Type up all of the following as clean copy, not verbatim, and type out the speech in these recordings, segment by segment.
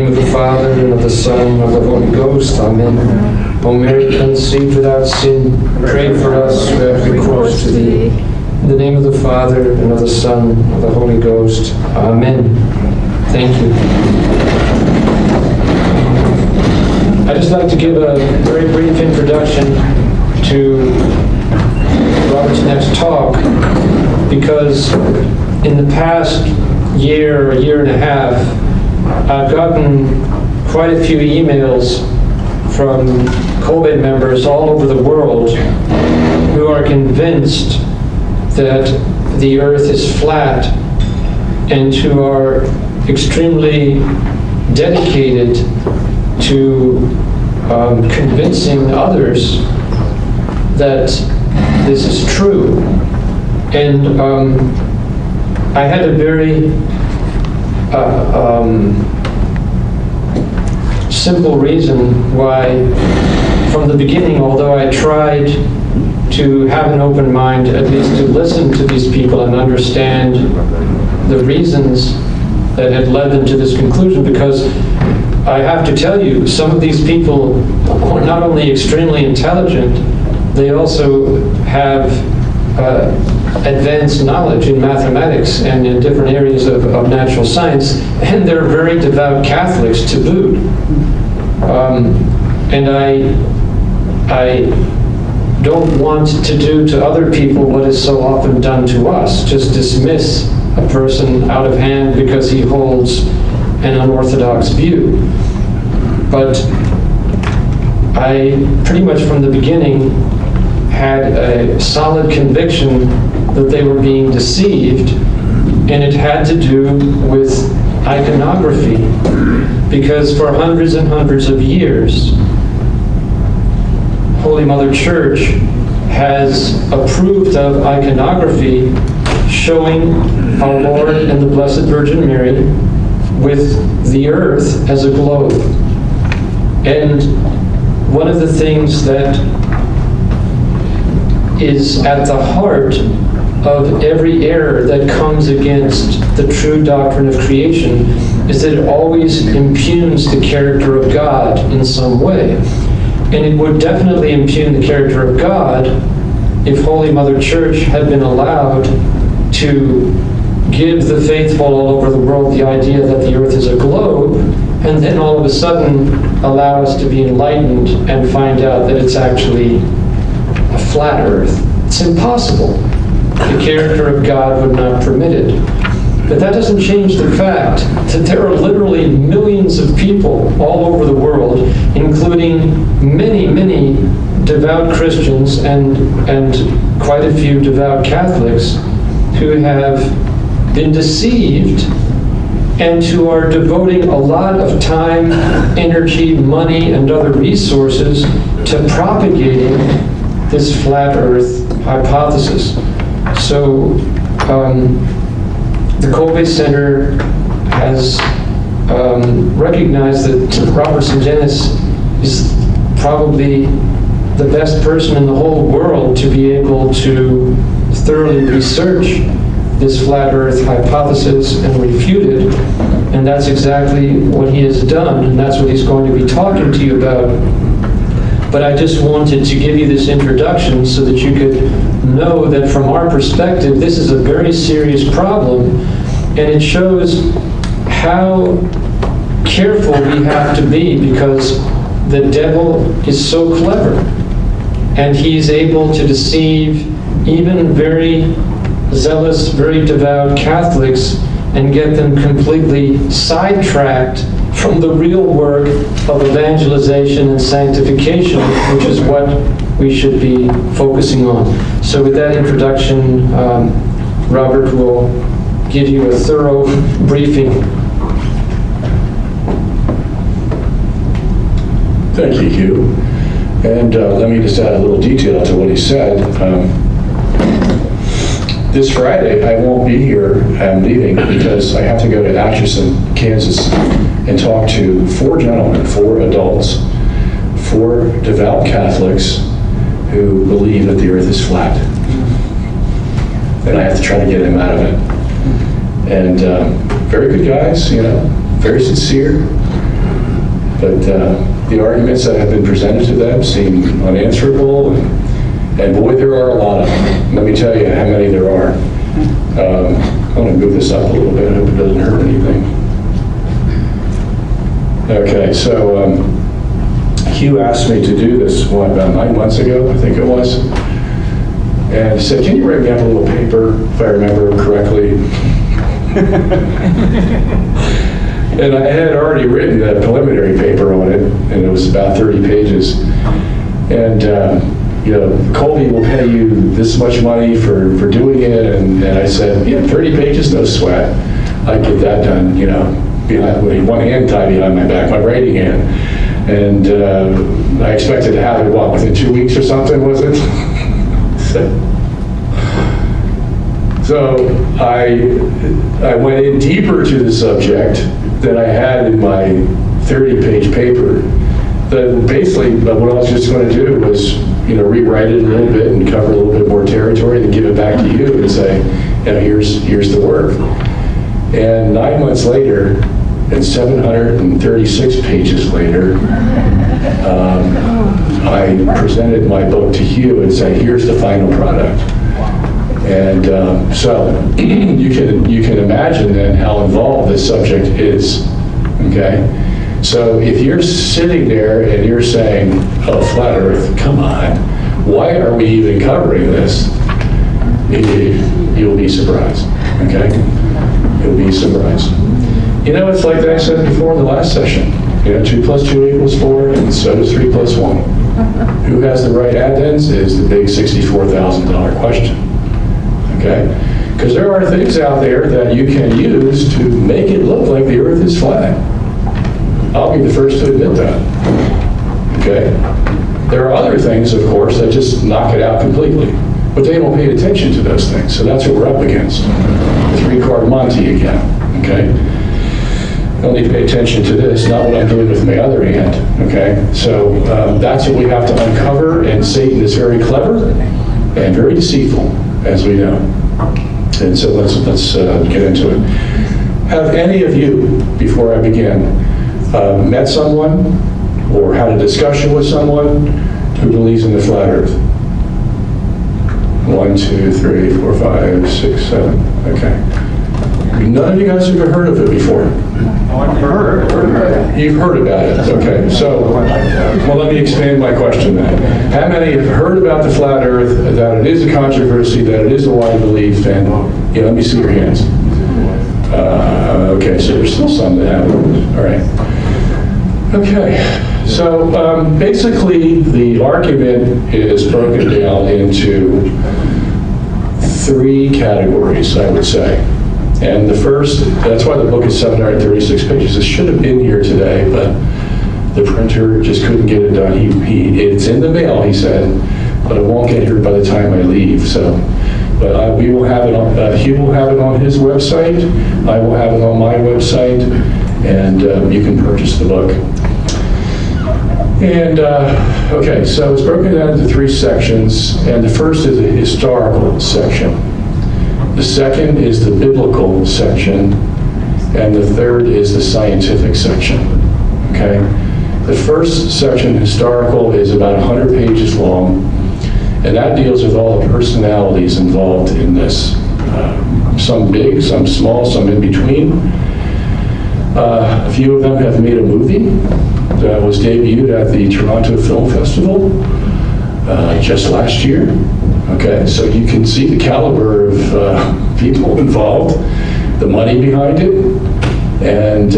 name of the Father, and of the Son, and of the Holy Ghost. Amen. O Mary, conceived without sin, pray for us who have recourse to thee. In the name of the Father, and of the Son, and of the Holy Ghost. Amen. Thank you. I'd just like to give a very brief introduction to Robert's next talk, because in the past year or year and a half, I've gotten quite a few emails from COVID members all over the world who are convinced that the earth is flat and who are extremely dedicated to convincing others that this is true. And I had a very simple reason why, from the beginning, although I tried to have an open mind, at least to listen to these people and understand the reasons that had led them to this conclusion, because I have to tell you, some of these people are not only extremely intelligent, they also have advanced knowledge in mathematics and in different areas of natural science, and they're very devout Catholics to boot. And I don't want to do to other people what is so often done to us, just dismiss a person out of hand because he holds an unorthodox view. But I pretty much from the beginning had a solid conviction that they were being deceived, and it had to do with iconography, because for hundreds and hundreds of years, Holy Mother Church has approved of iconography showing our Lord and the Blessed Virgin Mary with the earth as a globe. And one of the things that is at the heart of every error that comes against the true doctrine of creation is that it always impugns the character of God in some way. And it would definitely impugn the character of God if Holy Mother Church had been allowed to give the faithful all over the world the idea that the earth is a globe, and then all of a sudden allow us to be enlightened and find out that it's actually a flat earth. It's impossible. The character of God would not permit it. But that doesn't change the fact that there are literally millions of people all over the world, including many, many devout Christians and quite a few devout Catholics, who have been deceived and who are devoting a lot of time, energy, money, and other resources to propagating this flat earth hypothesis. So the Kobe Center has recognized that Robert Sungenis is probably the best person in the whole world to be able to thoroughly research this flat earth hypothesis and refute it, and that's exactly what he has done, and that's what he's going to be talking to you about. But I just wanted to give you this introduction so that you could know that from our perspective, this is a very serious problem, and it shows how careful we have to be, because the devil is so clever, and he's able to deceive even very zealous, very devout Catholics and get them completely sidetracked from the real work of evangelization and sanctification, which is what we should be focusing on. So with that introduction, Robert will give you a thorough briefing. Thank you, Hugh. And let me just add a little detail to what he said. This Friday, I won't be here. I'm leaving because I have to go to Atchison, Kansas, and talk to 4 gentlemen, 4 adults, 4 devout Catholics who believe that the earth is flat. And I have to try to get them out of it. And very good guys, very sincere. But the arguments that have been presented to them seem unanswerable, and boy, there are a lot of them. Let me tell you how many there are. I want to move this up a little bit. I hope it doesn't hurt anything. Okay, so Hugh asked me to do this, about 9 months ago, I think it was. And he said, can you write me up a little paper, if I remember correctly? And I had already written a preliminary paper on it, and it was about 30 pages. And, Colby will pay you this much money for doing it. And I said, yeah, 30 pages, no sweat. I'd get that done, with one hand tied behind my back, my writing hand. And I expected to have it, within 2 weeks or something, was it? So I went in deeper to the subject than I had in my 30-page paper. That basically, what I was just going to do was, rewrite it a little bit and cover a little bit more territory, then give it back to you and say, here's the work. And 9 months later, and 736 pages later, I presented my book to Hugh and said, here's the final product. And so you can imagine then how involved this subject is, okay? So if you're sitting there and you're saying, oh, flat earth, come on, why are we even covering this? You'll be surprised, okay? You'll be surprised. It's like I said before in the last session, 2 + 2 = 4, and so does 3 + 1. Who has the right addends is the big $64,000 question, okay? Because there are things out there that you can use to make it look like the earth is flat. I'll be the first to admit that, okay? There are other things, of course, that just knock it out completely, but they don't pay attention to those things, so that's what we're up against. The 3-card Monty again, okay? Only pay attention to this, not what I'm doing with my other hand, okay? So that's what we have to uncover, and Satan is very clever and very deceitful, as we know. And so let's get into it. Have any of you, before I begin, met someone or had a discussion with someone who believes in the flat earth? 1, 2, 3, 4, 5, 6, 7, okay. None of you guys have ever heard of it before? You've heard about it, okay. So, well, let me expand my question then. How many have heard about the flat earth, that it is a controversy, that it is a wide belief, and, let me see your hands. Okay, so there's still some that haven't. All right. Okay, so basically the argument is broken down into 3 categories, I would say. And the first, that's why the book is 736 pages. It should have been here today, but the printer just couldn't get it done. It's in the mail, he said, but it won't get here by the time I leave. So, but we will have it on, he will have it on his website, I will have it on my website, and you can purchase the book. And, okay, so it's broken down into 3 sections, and the first is a historical section. The second is the biblical section, and the third is the scientific section, okay? The first section, historical, is about 100 pages long, and that deals with all the personalities involved in this. Some big, some small, some in between. A few of them have made a movie that was debuted at the Toronto Film Festival just last year. Okay, so you can see the caliber of people involved, the money behind it, and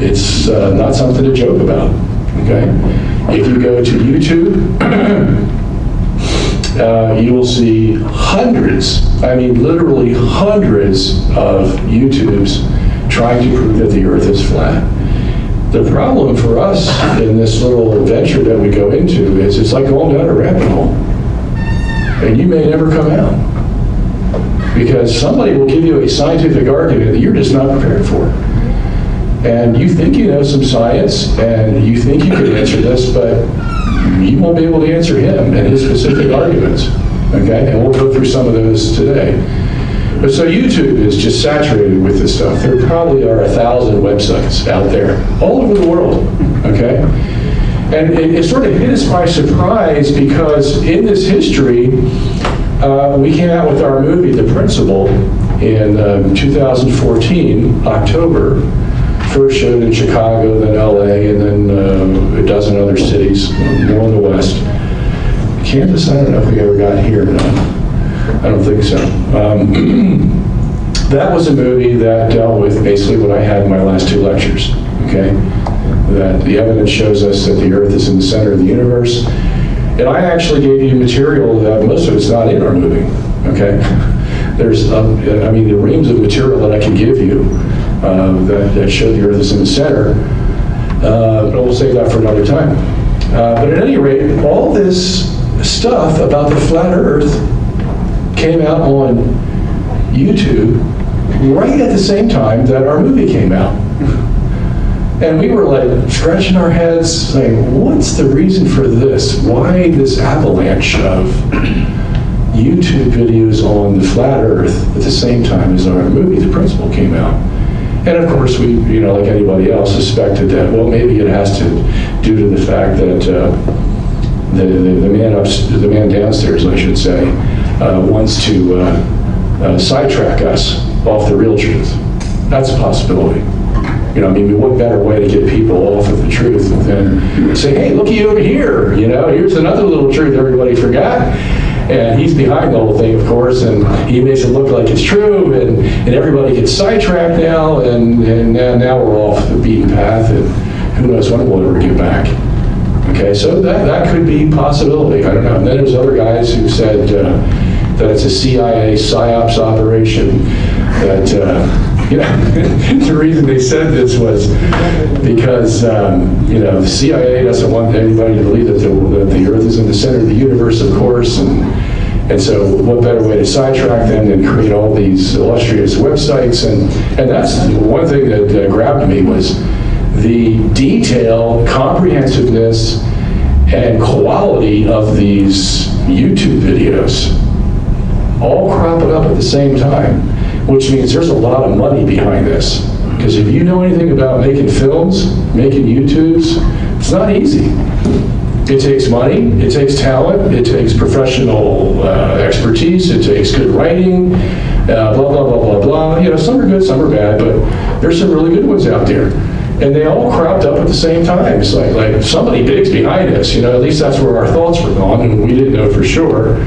it's not something to joke about. Okay, if you go to YouTube, you will see hundreds, I mean literally hundreds of YouTubes trying to prove that the earth is flat. The problem for us in this little adventure that we go into is it's like going down a rabbit hole. And you may never come out. Because somebody will give you a scientific argument that you're just not prepared for. And you think you know some science, and you think you can answer this, but you won't be able to answer him and his specific arguments. Okay? And we'll go through some of those today. But so YouTube is just saturated with this stuff. There probably are 1,000 websites out there, all over the world, okay? And it sort of hit us by surprise because in this history, we came out with our movie, The Principal, in 2014, October. First showed in Chicago, then LA, and then a dozen other cities, more in the West. Kansas, I don't know if we ever got here or not. I don't think so. That was a movie that dealt with basically what I had in my last 2 lectures, okay? That the evidence shows us that the Earth is in the center of the universe. And I actually gave you material that most of it's not in our movie, okay? There's, the reams of material that I can give you that show the Earth is in the center, but we'll save that for another time. But at any rate, all this stuff about the flat Earth came out on YouTube right at the same time that our movie came out. And we were like scratching our heads saying, what's the reason for this? Why this avalanche of YouTube videos on the flat Earth at the same time as our movie, The Principal, came out? And of course, we, like anybody else, suspected that, well, maybe it has to due to the fact that the man downstairs, I should say, wants to sidetrack us off the real truth. That's a possibility. What better way to get people off of the truth than say, hey, looky over here, here's another little truth everybody forgot. And he's behind the whole thing, of course, and he makes it look like it's true, and everybody gets sidetracked now, and now we're off the beaten path, and who knows when we'll ever get back. Okay, so that could be a possibility, I don't know. And then there's other guys who said that it's a CIA PSYOPs operation, that the reason they said this was because the CIA doesn't want anybody to believe that the Earth is in the center of the universe, of course, and so what better way to sidetrack them than create all these illustrious websites, and that's one thing that grabbed me was the detail, comprehensiveness, and quality of these YouTube videos all cropping up at the same time, which means there's a lot of money behind this. Because if you know anything about making films, making YouTubes, it's not easy. It takes money, it takes talent, it takes professional expertise, it takes good writing, blah, blah, blah, blah, blah. Some are good, some are bad, but there's some really good ones out there. And they all cropped up at the same time. It's like somebody big's behind us, at least that's where our thoughts were going, and we didn't know for sure.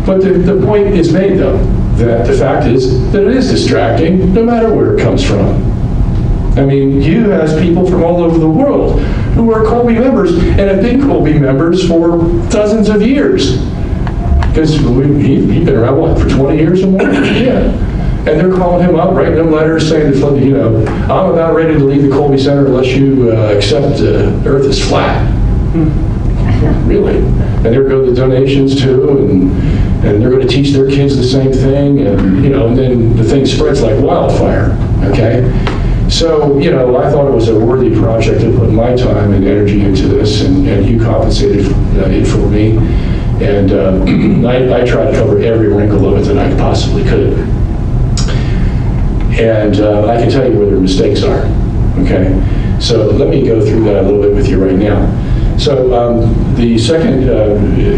But the point is made, though, that the fact is that it is distracting, no matter where it comes from. You has people from all over the world who are Colby members and have been Colby members for dozens of years. Because he's been around, for 20 years or more? Yeah. And they're calling him up, writing him letters saying that, I'm about ready to leave the Colby Center unless you accept Earth is flat. Really? And there go the donations too, and they're going to teach their kids the same thing, and then the thing spreads like wildfire, okay? So, I thought it was a worthy project to put my time and energy into this, and you compensated it for me, and I tried to cover every wrinkle of it that I possibly could. And I can tell you where their mistakes are, okay? So let me go through that a little bit with you right now. So the second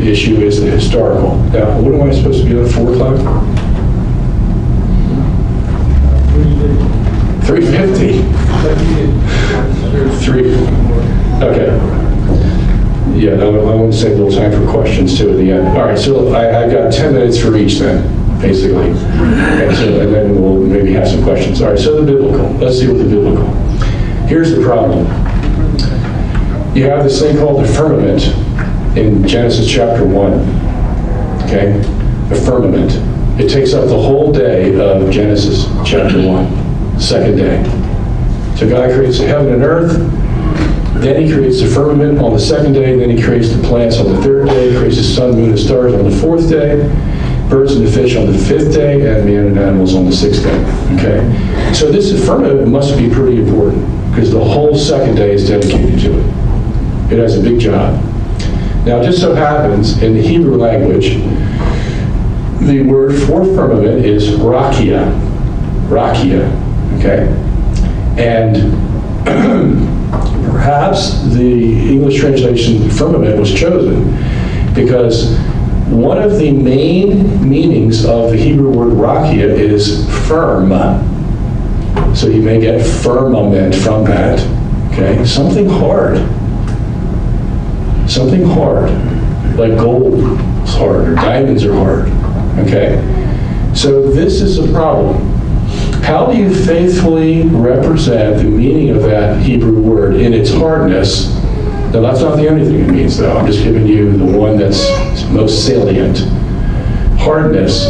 issue is the historical. Now, what am I supposed to be on, 4 o'clock? 3:50. 3. Okay. Yeah, I want to save a little time for questions too at the end. All right, so I've got 10 minutes for each then, basically. And then we'll maybe have some questions. All right, so the biblical. Let's deal with the biblical. Here's the problem. You have this thing called the firmament in Genesis chapter 1, okay? The firmament. It takes up the whole day of Genesis chapter 1, second day. So God creates the heaven and earth, then he creates the firmament on the second day, then he creates the plants on the third day, he creates the sun, moon, and stars on the fourth day, birds and the fish on the fifth day, and man and animals on the sixth day, okay? So this firmament must be pretty important, because the whole second day is dedicated to it. It has a big job. Now, it just so happens in the Hebrew language, the word for firmament is rakia. Rakia, okay? And perhaps the English translation firmament was chosen because one of the main meanings of the Hebrew word rakia is firm. So you may get firmament from that, okay? Something hard. Something hard, like gold is hard or diamonds are hard, okay? So this is a problem. How do you faithfully represent the meaning of that Hebrew word in its hardness? Now, that's not the only thing it means, though. I'm just giving you the one that's most salient. Hardness.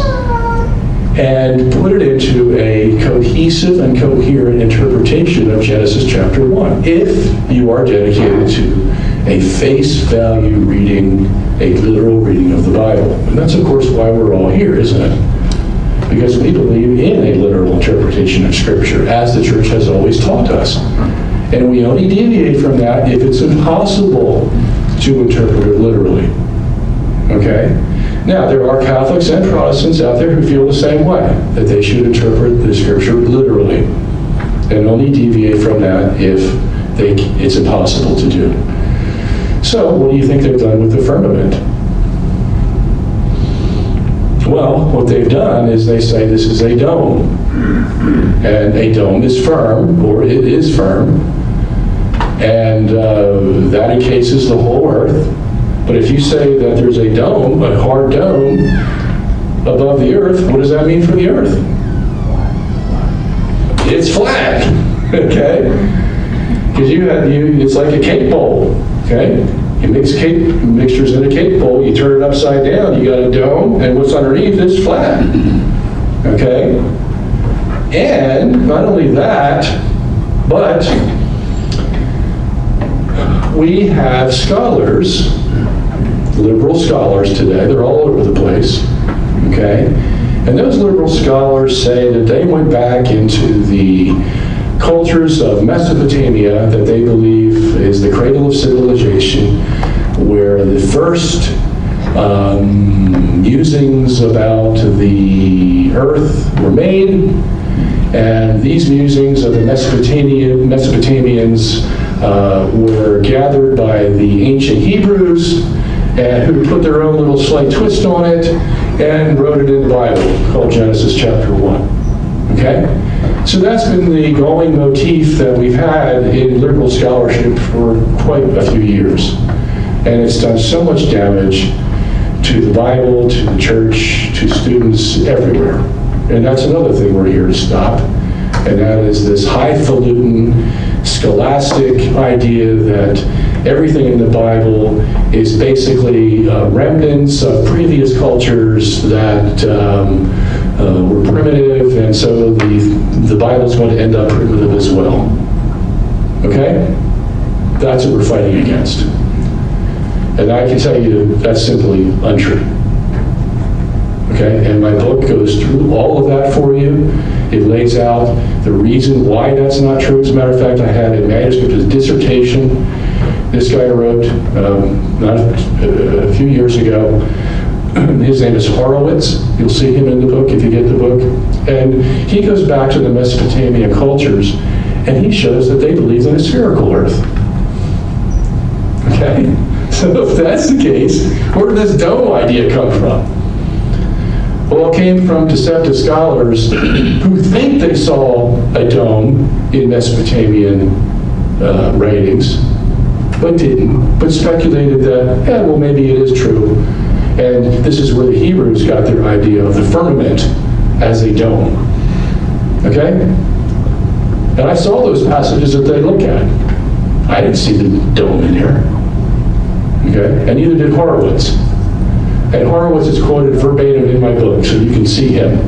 And put it into a cohesive and coherent interpretation of Genesis chapter 1, if you are dedicated to a face value reading, a literal reading of the Bible. And that's, of course, why we're all here, isn't it? Because we believe in a literal interpretation of Scripture, as the church has always taught us. And we only deviate from that if it's impossible to interpret it literally. Okay? Now, there are Catholics and Protestants out there who feel the same way, that they should interpret the Scripture literally, and only deviate from that if it's impossible to do. So, what do you think they've done with the firmament? Well, what they've done is they say this is a dome. And a dome is firm, or it is firm, and that encases the whole earth. But if you say that there's a dome, a hard dome, above the earth, what does that mean for the earth? It's flat, okay? Because it's like a cake bowl, okay? You mix mixtures in a cake bowl, you turn it upside down, you got a dome, and what's underneath is flat, okay? And not only that, but we have scholars, liberal scholars today, they're all over the place, okay? And those liberal scholars say that they went back into the cultures of Mesopotamia that they believe is the cradle of civilization, where the first musings about the earth were made, and these musings of the Mesopotamians were gathered by the ancient Hebrews, and who put their own little slight twist on it and wrote it in the Bible, called Genesis chapter 1. Okay? So that's been the going motif that we've had in liberal scholarship for quite a few years. And it's done so much damage to the Bible, to the church, to students everywhere. And that's another thing we're here to stop. And that is this highfalutin, scholastic idea that everything in the Bible is basically remnants of previous cultures that were primitive, and so the Bible's going to end up primitive as well. Okay? That's what we're fighting against. And I can tell you that's simply untrue. Okay? And my book goes through all of that for you. It lays out the reason why that's not true. As a matter of fact, I had a manuscript of a dissertation this guy wrote not a few years ago. His name is Horowitz. You'll see him in the book if you get the book. And he goes back to the Mesopotamian cultures, and he shows that they believed in a spherical earth. Okay? So if that's the case, where did this dome idea come from? Well, it came from deceptive scholars who think they saw a dome in Mesopotamian writings, but didn't, but speculated that, yeah, well, maybe it is true. And this is where the Hebrews got their idea of the firmament as a dome. Okay? And I saw those passages that they look at. I didn't see the dome in here. Okay? And neither did Horowitz. And Horowitz is quoted verbatim in my book, so you can see him.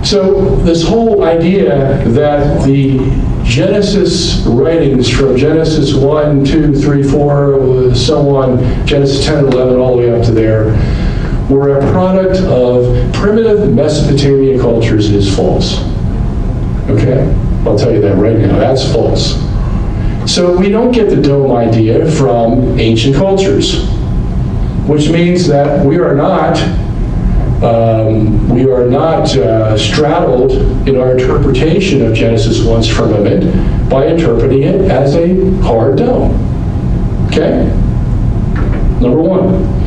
So this whole idea that the Genesis writings from Genesis 1, 2, 3, 4, so on, Genesis 10 and 11, all the way up to there, were a product of primitive Mesopotamian cultures is false. Okay? I'll tell you that right now. That's false. So we don't get the dome idea from ancient cultures, which means that we are not We are not straddled in our interpretation of Genesis 1's firmament by interpreting it as a hard dome. Okay? Number one.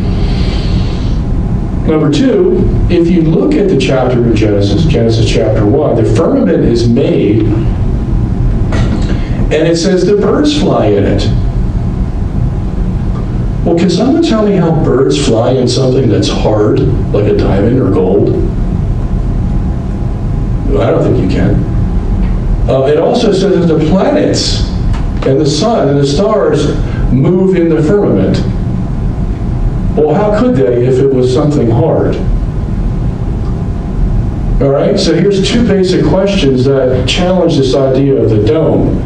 Number two, if you look at the chapter of Genesis chapter 1, the firmament is made, and it says the birds fly in it. Well, can someone tell me how birds fly in something that's hard, like a diamond or gold? Well, I don't think you can. It also says that the planets and the sun and the stars move in the firmament. Well, how could they if it was something hard? All right, so here's two basic questions that challenge this idea of the dome.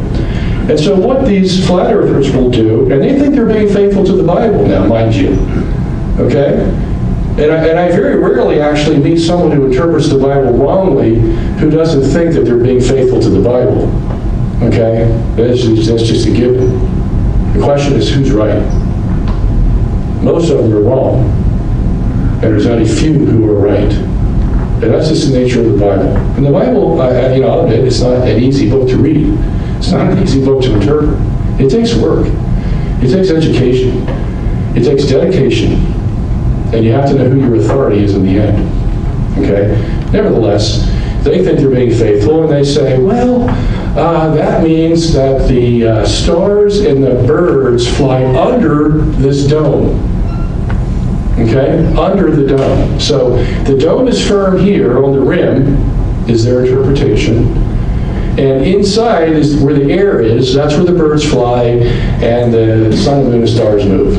And so what these flat earthers will do, and they think they're being faithful to the Bible now, mind you, okay? And I very rarely actually meet someone who interprets the Bible wrongly who doesn't think that they're being faithful to the Bible, okay? That's just a given. The question is, who's right? Most of them are wrong, and there's only few who are right. And that's just the nature of the Bible. And the Bible, I'll admit, it's not an easy book to read. It's not an easy book to interpret. It takes work. It takes education. It takes dedication. And you have to know who your authority is in the end. Okay? Nevertheless, they think they're being faithful, and they say, well, that means that the stars and the birds fly under this dome. Okay? Under the dome. So the dome is firm here on the rim, is their interpretation. And inside is where the air is. That's where the birds fly, and the sun, and moon, and stars move.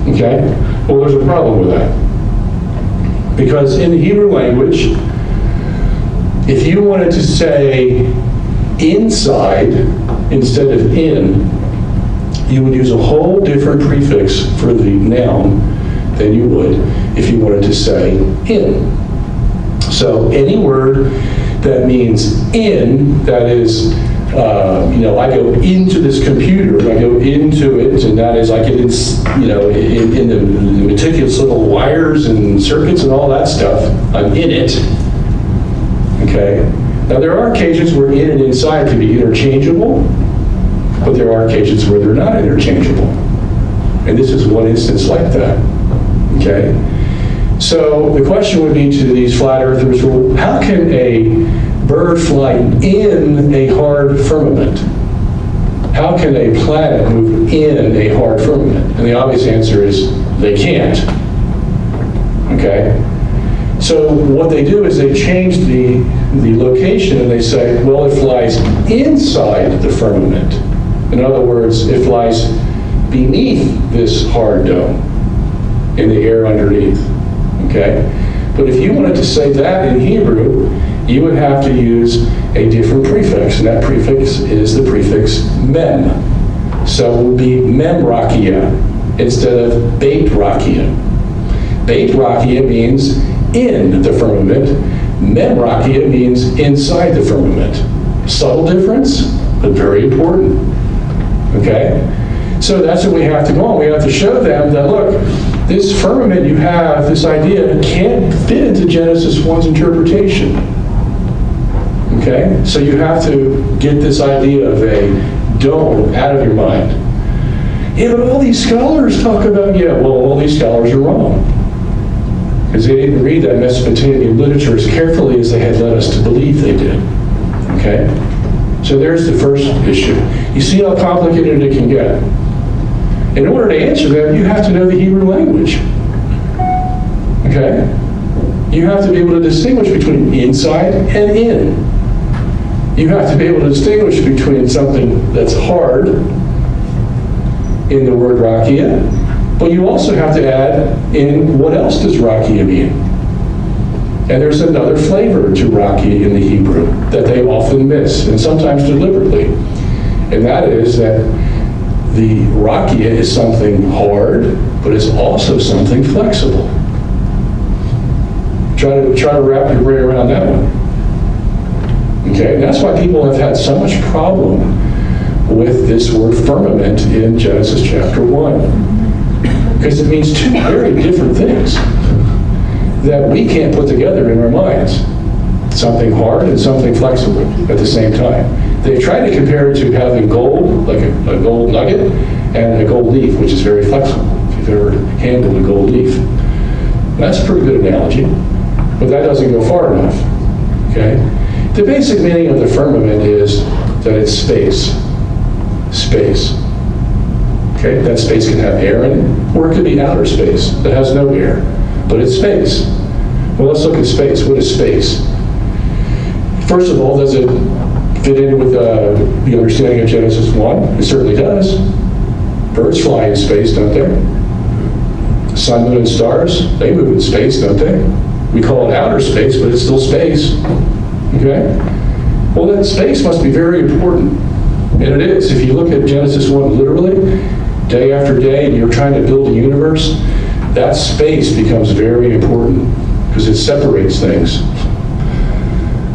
Okay? Well, there's a problem with that. Because in the Hebrew language, if you wanted to say inside instead of in, you would use a whole different prefix for the noun than you would if you wanted to say in. So any word that means in, that is, I go into this computer, I go into it, and that is I get in the meticulous little wires and circuits and all that stuff. I'm in it. Okay? Now there are occasions where in and inside can be interchangeable, but there are occasions where they're not interchangeable. And this is one instance like that. Okay? So the question would be to these flat earthers, well, how can a bird fly in a hard firmament? How can a planet move in a hard firmament? And the obvious answer is they can't. Okay? So what they do is they change the location, and they say, well, it flies inside the firmament. In other words, it flies beneath this hard dome in the air underneath. Okay? But if you wanted to say that in Hebrew, you would have to use a different prefix, and that prefix is the prefix mem. So it would be memrakia instead of beit rakia. Beit rakia means in the firmament. Memrakia means inside the firmament. Subtle difference, but very important. Okay? So that's what we have to go on. We have to show them that, look, this firmament you have, this idea, can't fit into Genesis 1's interpretation. Okay? So you have to get this idea of a dome out of your mind. Yeah, but all these scholars talk about, all these scholars are wrong. Because they didn't read that Mesopotamian literature as carefully as they had led us to believe they did. Okay? So there's the first issue. You see how complicated it can get. In order to answer that, you have to know the Hebrew language. Okay? You have to be able to distinguish between inside and in. You have to be able to distinguish between something that's hard in the word rakia, but you also have to add in what else does rakia mean. And there's another flavor to rakia in the Hebrew that they often miss, and sometimes deliberately. And that is that the rakia is something hard, but it's also something flexible. Try to wrap your brain around that one. Okay, and that's why people have had so much problem with this word firmament in Genesis chapter 1. Because it means two very different things. that we can't put together in our minds. Something hard and something flexible at the same time. They try to compare it to having gold, like a gold nugget, and a gold leaf, which is very flexible, if you've ever handled a gold leaf. That's a pretty good analogy, but that doesn't go far enough, okay? The basic meaning of the firmament is that it's space. Space. Okay, that space can have air in it, or it could be outer space that has no air, but it's space. Well, let's look at space. What is space? First of all, does it fit in with the understanding of Genesis 1? It certainly does. Birds fly in space, don't they? Sun, moon, and stars, they move in space, don't they? We call it outer space, but it's still space. Okay? Well, that space must be very important. And it is. If you look at Genesis 1 literally, day after day, and you're trying to build a universe, that space becomes very important because it separates things.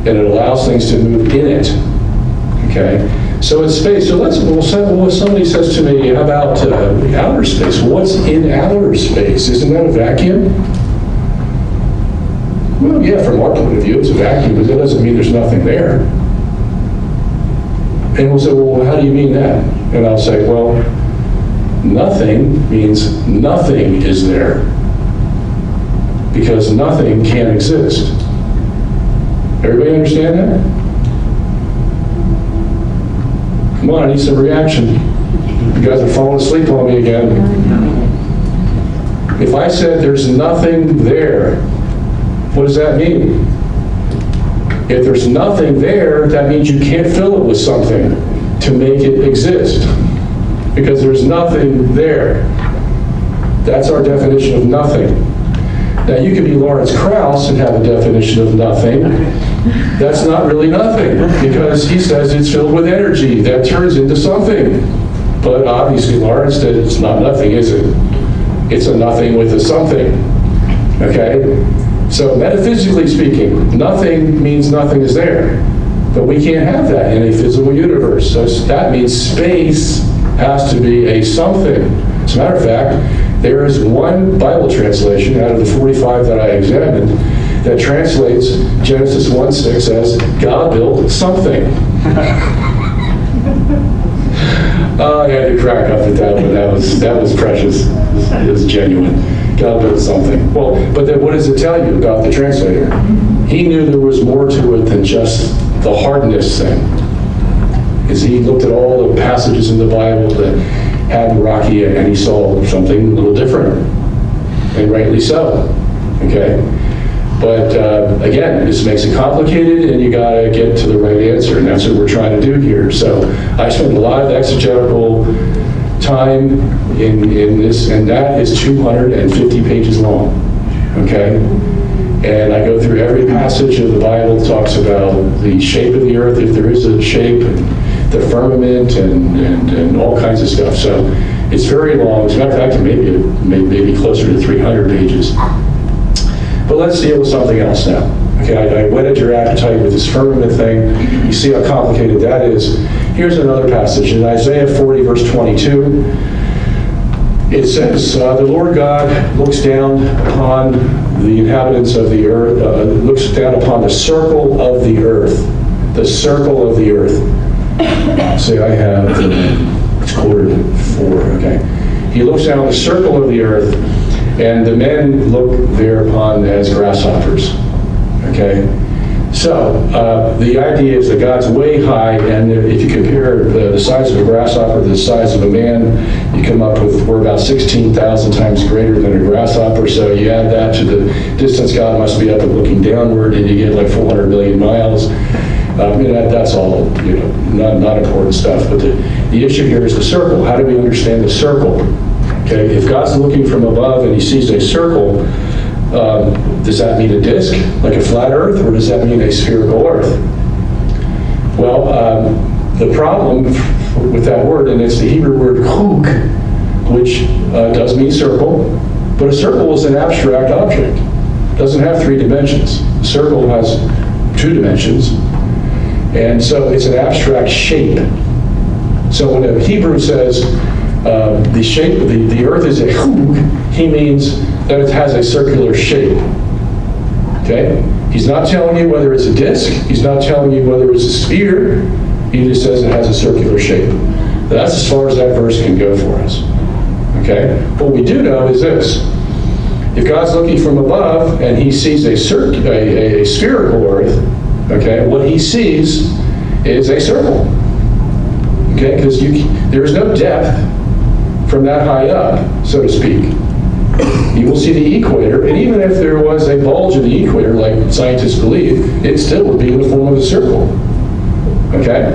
And it allows things to move in it. Okay? So it's space. So somebody says to me, how about outer space? What's in outer space? Isn't that a vacuum? Well, yeah, from our point of view, it's a vacuum, but that doesn't mean there's nothing there. And we'll say, well, how do you mean that? And I'll say, well, nothing means nothing is there. Because nothing can't exist. Everybody understand that? Come on, I need some reaction. You guys are falling asleep on me again. If I said there's nothing there, what does that mean? If there's nothing there, that means you can't fill it with something to make it exist. Because there's nothing there. That's our definition of nothing. Now, you could be Lawrence Krauss and have a definition of nothing. That's not really nothing, because he says it's filled with energy that turns into something. But obviously, Lawrence said it's not nothing, is it? It's a nothing with a something. Okay? So, metaphysically speaking, nothing means nothing is there. But we can't have that in a physical universe. So that means space has to be a something. As a matter of fact, there is one Bible translation out of the 45 that I examined that translates Genesis 1:6 as God built something. Oh, I had to crack up at that one. That was precious. It was genuine. God built something. Well, but then what does it tell you about the translator? He knew there was more to it than just the hardness thing. Because he looked at all the passages in the Bible that had rocky, and he saw something a little different, and rightly so. Okay? But again, this makes it complicated, and you got to get to the right answer, and that's what we're trying to do here. So I spent a lot of exegetical time in this, and that is 250 pages long. Okay? And I go through every passage of the Bible that talks about the shape of the earth, if there is a shape, and the firmament, and all kinds of stuff. So it's very long. As a matter of fact, maybe closer to 300 pages. But let's deal with something else now. Okay, I whetted your appetite with this firmament thing. You see how complicated that is. Here's another passage in Isaiah 40, verse 22. It says, the Lord God looks down upon the inhabitants of the earth, looks down upon the circle of the earth. The circle of the earth. Say I have, it's 3:45, okay. He looks down the circle of the earth, and the men look thereupon as grasshoppers. Okay? So, the idea is that God's way high, and if you compare the size of a grasshopper to the size of a man, you come up with, we're about 16,000 times greater than a grasshopper, so you add that to the distance God must be up and looking downward, and you get like 400 million miles. That's all, not important stuff, but the issue here is the circle. How do we understand the circle? Okay, if God's looking from above and he sees a circle, does that mean a disk, like a flat earth, or does that mean a spherical earth? Well, the problem with that word, and it's the Hebrew word huk, which does mean circle, but a circle is an abstract object. It doesn't have 3 dimensions. A circle has 2 dimensions, and so it's an abstract shape. So when a Hebrew says the shape of the earth is a huk, he means that it has a circular shape. Okay? He's not telling you whether it's a disc. He's not telling you whether it's a sphere. He just says it has a circular shape. That's as far as that verse can go for us. Okay? What we do know is this. If God's looking from above and he sees a spherical earth, okay, what he sees is a circle. Okay? Because there is no depth from that high up, so to speak. You will see the equator, and even if there was a bulge in the equator, like scientists believe, it still would be in the form of a circle. Okay?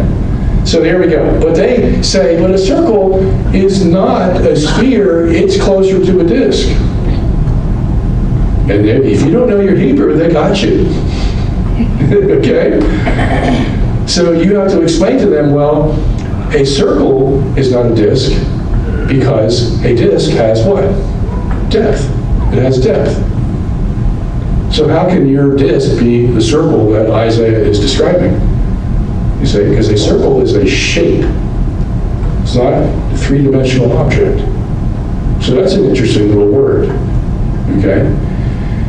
So there we go. But they say, but a circle is not a sphere, it's closer to a disk. And if you don't know your Hebrew, they got you. Okay? So you have to explain to them, well, a circle is not a disk because a disk has what? Depth. It has depth. So how can your disk be the circle that Isaiah is describing? You say, because a circle is a shape. It's not a three-dimensional object. So that's an interesting little word. Okay?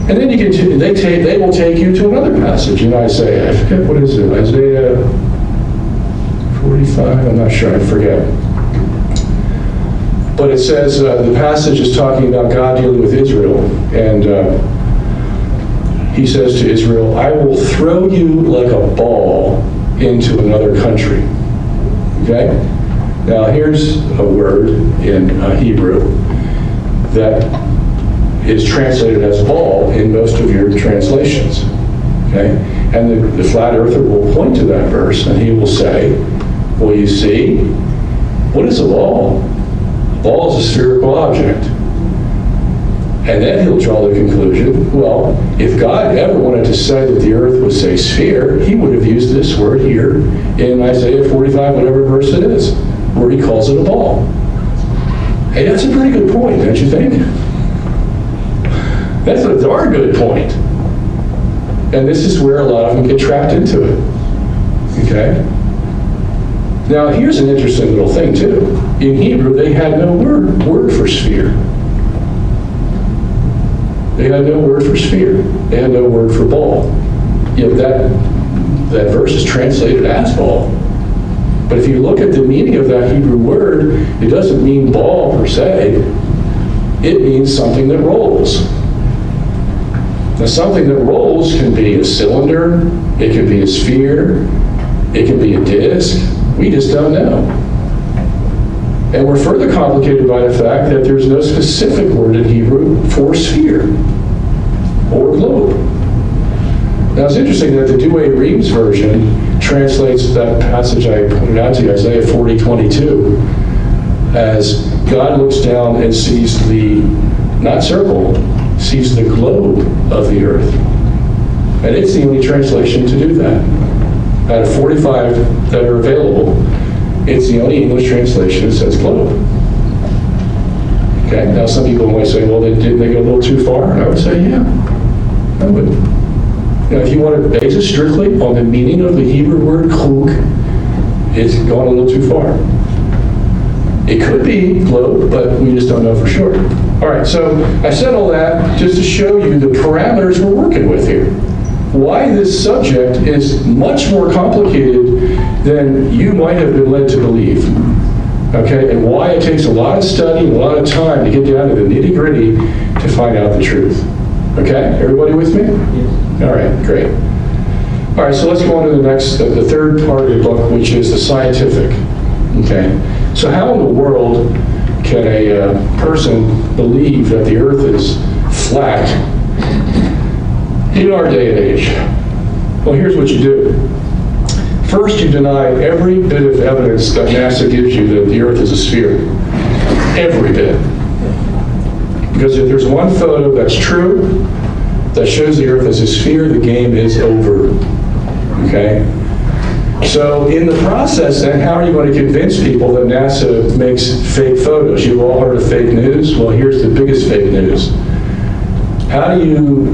And then you get they will take you to another passage in Isaiah. I forget, what is it? Isaiah 45? I'm not sure. I forget. But it says, the passage is talking about God dealing with Israel. And he says to Israel, I will throw you like a ball into another country. Okay? Now here's a word in Hebrew that is translated as ball in most of your translations. Okay? And the flat earther will point to that verse and he will say, well, you see, what is a ball? A ball is a spherical object. And then he'll draw the conclusion, well, if God ever wanted to say that the earth was a sphere, he would have used this word here in Isaiah 45, whatever verse it is, where he calls it a ball. Hey, that's a pretty good point, don't you think? That's a darn good point. And this is where a lot of them get trapped into it. Okay? Now, here's an interesting little thing, too. In Hebrew, they had no word for sphere. They had no word for sphere. They had no word for ball. Yet that verse is translated as ball. But if you look at the meaning of that Hebrew word, it doesn't mean ball per se. It means something that rolls. Now, something that rolls can be a cylinder, it can be a sphere, it can be a disc. We just don't know. And we're further complicated by the fact that there's no specific word in Hebrew for sphere or globe. Now it's interesting that the Douay-Rheims version translates that passage I pointed out to you, Isaiah 40:22, as God looks down and sees the, not circle, sees the globe of the earth. And it's the only translation to do that. Out of 45 that are available, it's the only English translation that says globe. Okay, now some people might say, well, didn't they go a little too far? And I would say, yeah, I would. Now, if you want to base it strictly on the meaning of the Hebrew word klug, it's gone a little too far. It could be globe, but we just don't know for sure. All right, so I said all that just to show you the parameters we're working with here. Why this subject is much more complicated than you might have been led to believe. Okay, and why it takes a lot of study and a lot of time to get down to the nitty-gritty to find out the truth. Okay, everybody with me? Yes. All right, great. All right, so let's go on to the third part of the book, which is the scientific. Okay, so how in the world can a person believe that the earth is flat in our day and age? Well, here's what you do. First, you deny every bit of evidence that NASA gives you that the earth is a sphere. Every bit. Because if there's one photo that's true, that shows the earth as a sphere, the game is over. Okay? So in the process, then, how are you going to convince people that NASA makes fake photos? You've all heard of fake news? Well, here's the biggest fake news. How do you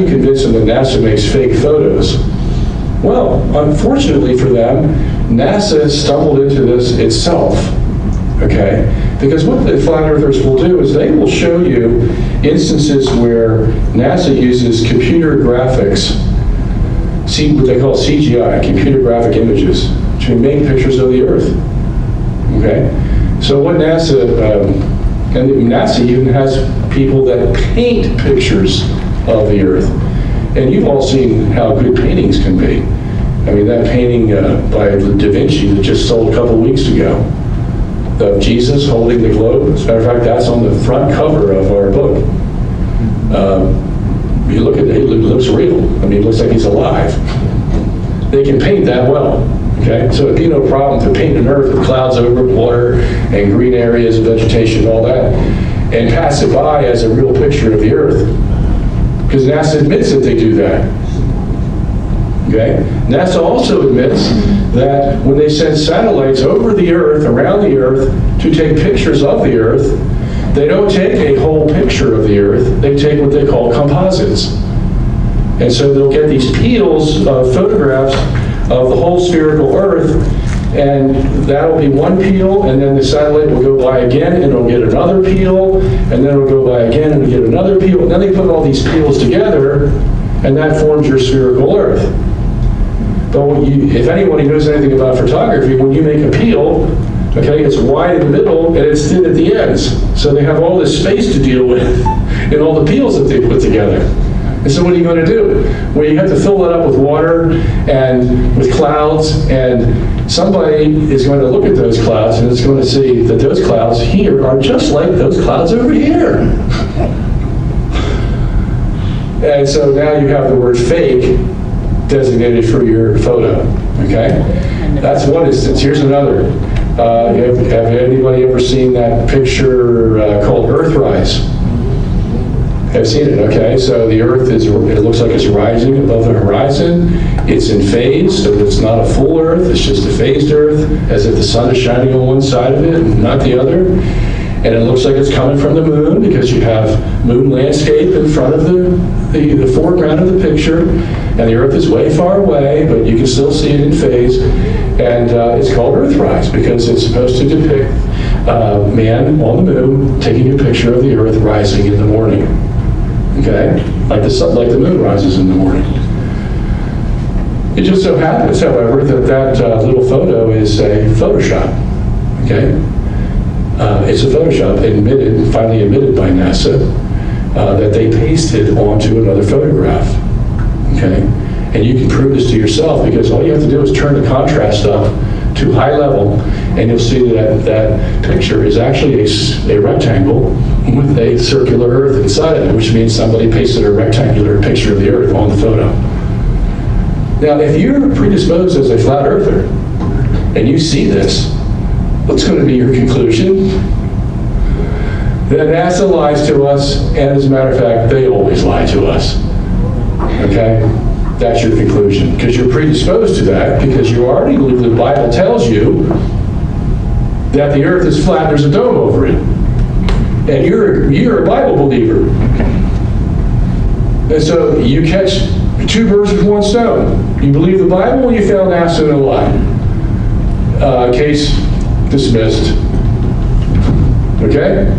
convince them that NASA makes fake photos? Well, unfortunately for them, NASA stumbled into this itself. Okay? Because what the flat earthers will do is they will show you instances where NASA uses computer graphics, see what they call CGI, computer graphic images, to make pictures of the Earth. Okay? So what and NASA even has people that paint pictures of the Earth. And you've all seen how good paintings can be. I mean, that painting by Debunking that just sold a couple weeks ago, of Jesus holding the globe. As a matter of fact, that's on the front cover of our book. You look at it, it looks real. I mean, it looks like he's alive. They can paint that well. Okay, so it'd be no problem to paint an Earth with clouds over it, water, and green areas of vegetation, all that, and pass it by as a real picture of the Earth. Because NASA admits that they do that. Okay? NASA also admits that when they send satellites over the Earth, around the Earth, to take pictures of the Earth, they don't take a whole picture of the Earth, they take what they call composites. And so they'll get these peels of photographs of the whole spherical Earth, and that'll be one peel, and then the satellite will go by again, and it'll get another peel, and then it'll go by again, and it'll get another peel, and then they put all these peels together, and that forms your spherical Earth. But if anybody knows anything about photography, when you make a peel, okay, it's wide in the middle, and it's thin at the ends. So they have all this space to deal with in all the peels that they put together. And so what are you going to do? Well, you have to fill that up with water and with clouds, and somebody is going to look at those clouds and it's going to see that those clouds here are just like those clouds over here. And so now you have the word fake designated for your photo, okay? That's one instance. Here's another. Have anybody ever seen that picture called Earthrise? Have seen it, okay? So the Earth it looks like it's rising above the horizon. It's in phase, so it's not a full Earth, it's just a phased Earth, as if the sun is shining on one side of it and not the other. And it looks like it's coming from the moon because you have moon landscape in front of the foreground of the picture, and the Earth is way far away, but you can still see it in phase. And it's called Earthrise because it's supposed to depict man on the moon taking a picture of the Earth rising in the morning. Okay, like the moon rises in the morning. It just so happens, however, that little photo is a Photoshop. Okay, it's a Photoshop finally admitted by NASA that they pasted onto another photograph. Okay, and you can prove this to yourself because all you have to do is turn the contrast up to high level, and you'll see that that picture is actually a rectangle with a circular Earth inside of it, which means somebody pasted a rectangular picture of the Earth on the photo. Now, if you're predisposed as a flat earther, and you see this, what's going to be your conclusion? That NASA lies to us, and as a matter of fact, they always lie to us. Okay? That's your conclusion. Because you're predisposed to that, because you already believe the Bible tells you that the Earth is flat, there's a dome over it. And you're a Bible believer. And so you catch two birds with one stone. You believe the Bible, and you found NASA in a lie. Case dismissed. Okay?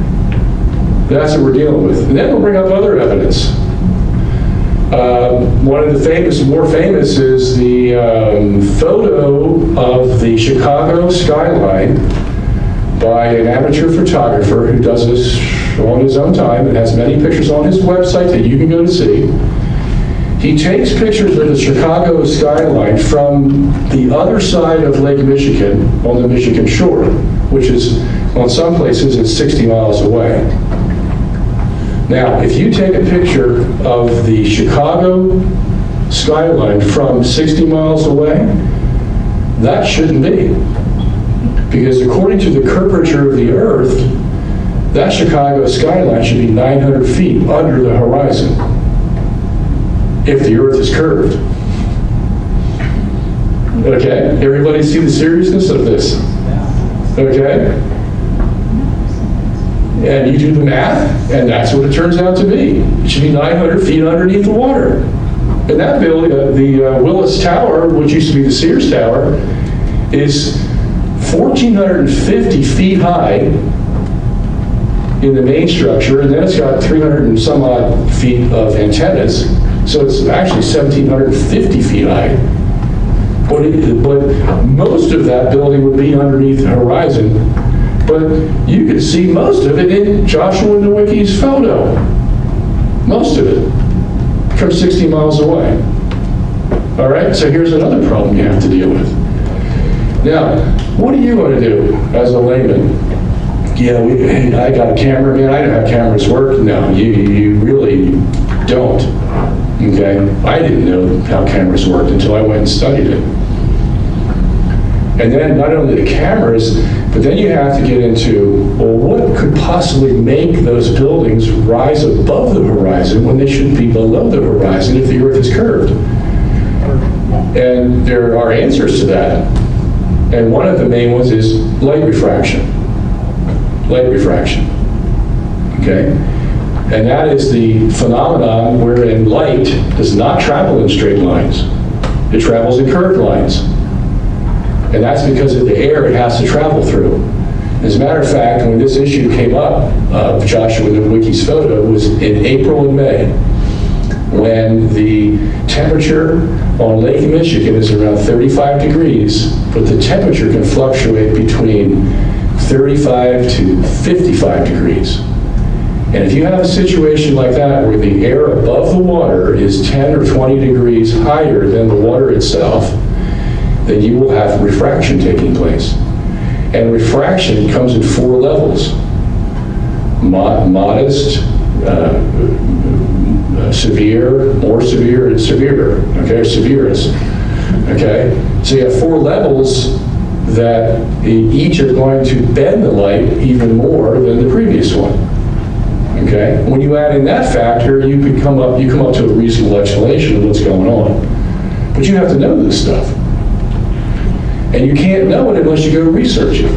That's what we're dealing with. And then we'll bring up other evidence. One of the more famous is the photo of the Chicago skyline by an amateur photographer who does this on his own time and has many pictures on his website that you can go to see. He takes pictures of the Chicago skyline from the other side of Lake Michigan on the Michigan shore, which is, on some places, it's 60 miles away. Now, if you take a picture of the Chicago skyline from 60 miles away, that shouldn't be. Because according to the curvature of the Earth, that Chicago skyline should be 900 feet under the horizon if the Earth is curved. Okay? Everybody see the seriousness of this? Okay? And you do the math, and that's what it turns out to be. It should be 900 feet underneath the water. And that building, the Willis Tower, which used to be the Sears Tower, is 1,450 feet high in the main structure, and then it's got 300 and some odd feet of antennas, so it's actually 1,750 feet high. But most of that building would be underneath the horizon, but you could see most of it in Joshua Nowicki's photo. Most of it, from 60 miles away. All right, so here's another problem you have to deal with. Now, what are you going to do as a layman? Yeah, I got a camera, man, I know how cameras work. No, you really don't, okay? I didn't know how cameras worked until I went and studied it. And then not only the cameras, but then you have to get into, well, what could possibly make those buildings rise above the horizon when they should be below the horizon if the Earth is curved? And there are answers to that. And one of the main ones is light refraction. Light refraction, okay? And that is the phenomenon wherein light does not travel in straight lines. It travels in curved lines. And that's because of the air it has to travel through. As a matter of fact, when this issue came up, Joshua Nowicki's photo was in April and May, when the temperature on Lake Michigan is around 35 degrees, but the temperature can fluctuate between 35 to 55 degrees. And if you have a situation like that where the air above the water is 10 or 20 degrees higher than the water itself, then you will have refraction taking place. And refraction comes in 4 levels. Modest, severe, more severe, and severe, okay, or severest, okay? So you have 4 levels that each are going to bend the light even more than the previous one, okay? When you add in that factor, you come up to a reasonable explanation of what's going on. But you have to know this stuff. And you can't know it unless you go research it.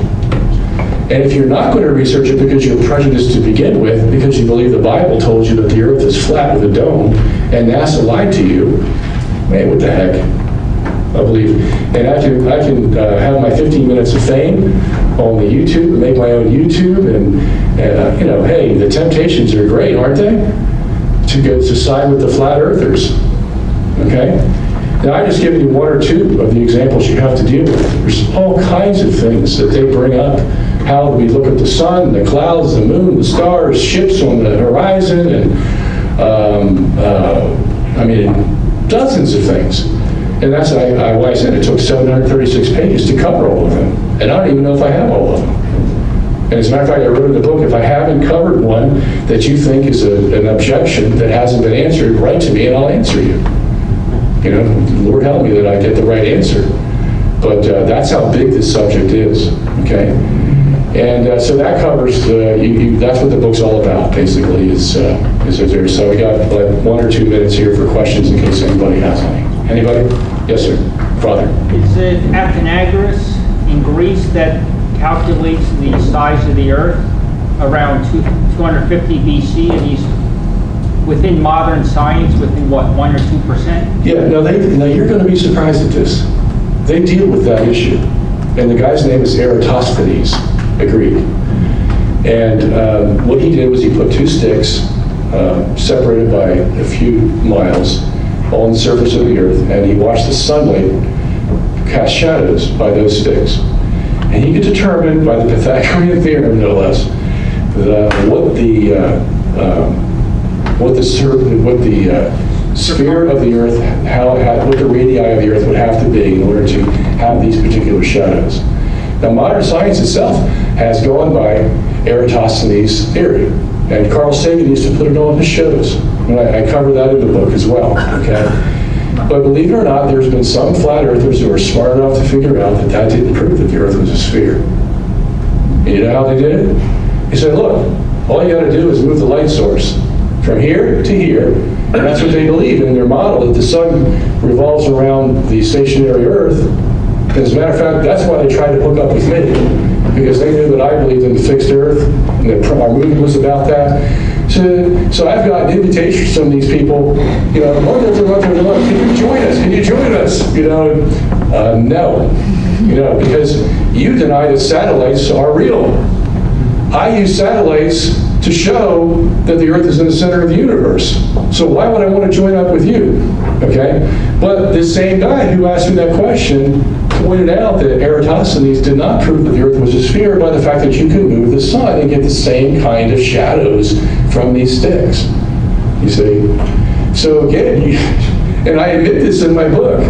And if you're not going to research it because you're prejudiced to begin with, because you believe the Bible told you that the earth is flat with a dome, and NASA lied to you, man, what the heck? I believe. And I can have my 15 minutes of fame on the YouTube, and make my own YouTube, and you know, hey, the temptations are great, aren't they? To side with the flat earthers, okay? Now, I've just given you 1 or 2 of the examples you have to deal with. There's all kinds of things that they bring up. How we look at the sun, the clouds, the moon, the stars, ships on the horizon, and I mean, dozens of things. And that's why I said it took 736 pages to cover all of them. And I don't even know if I have all of them. And as a matter of fact, I wrote in the book, if I haven't covered one that you think is an objection that hasn't been answered, write to me and I'll answer you. You know, Lord help me that I get the right answer. But that's how big this subject is, okay? And so that covers, that's what the book's all about, basically, is there. So we got like 1 or 2 minutes here for questions in case anybody has any. Anybody? Yes, sir. Father. Is it Athenagoras in Greece that calculates the size of the Earth around 250 BC, and he's within modern science, within what, 1 or 2%? Yeah, no, you're going to be surprised at this. They deal with that issue. And the guy's name is Eratosthenes, a Greek. And what he did was he put 2 sticks separated by a few miles on the surface of the earth, and he watched the sunlight cast shadows by those sticks. And he could determine by the Pythagorean theorem, no less, what the sphere of the earth, what the radii of the earth would have to be in order to have these particular shadows. Now, modern science itself has gone by Eratosthenes' theory, and Carl Sagan used to put it on his shows. And I cover that in the book as well, okay? But believe it or not, there's been some flat earthers who are smart enough to figure out that that didn't prove that the earth was a sphere. And you know how they did it? He said, look, all you got to do is move the light source from here to here, and that's what they believe in their model, that the sun revolves around the stationary earth. As a matter of fact, that's why they tried to hook up with me, because they knew that I believed in the fixed earth, and that our movement was about that. So I've gotten invitations from these people, you know, can you join us? Can you join us? You know, no. You because you deny that satellites are real. I use satellites to show that the Earth is in the center of the universe. So why would I want to join up with you? Okay? But this same guy who asked me that question pointed out that Eratosthenes did not prove that the Earth was a sphere by the fact that you can move the sun and get the same kind of shadows from these sticks. You see? So again, and I admit this in my book.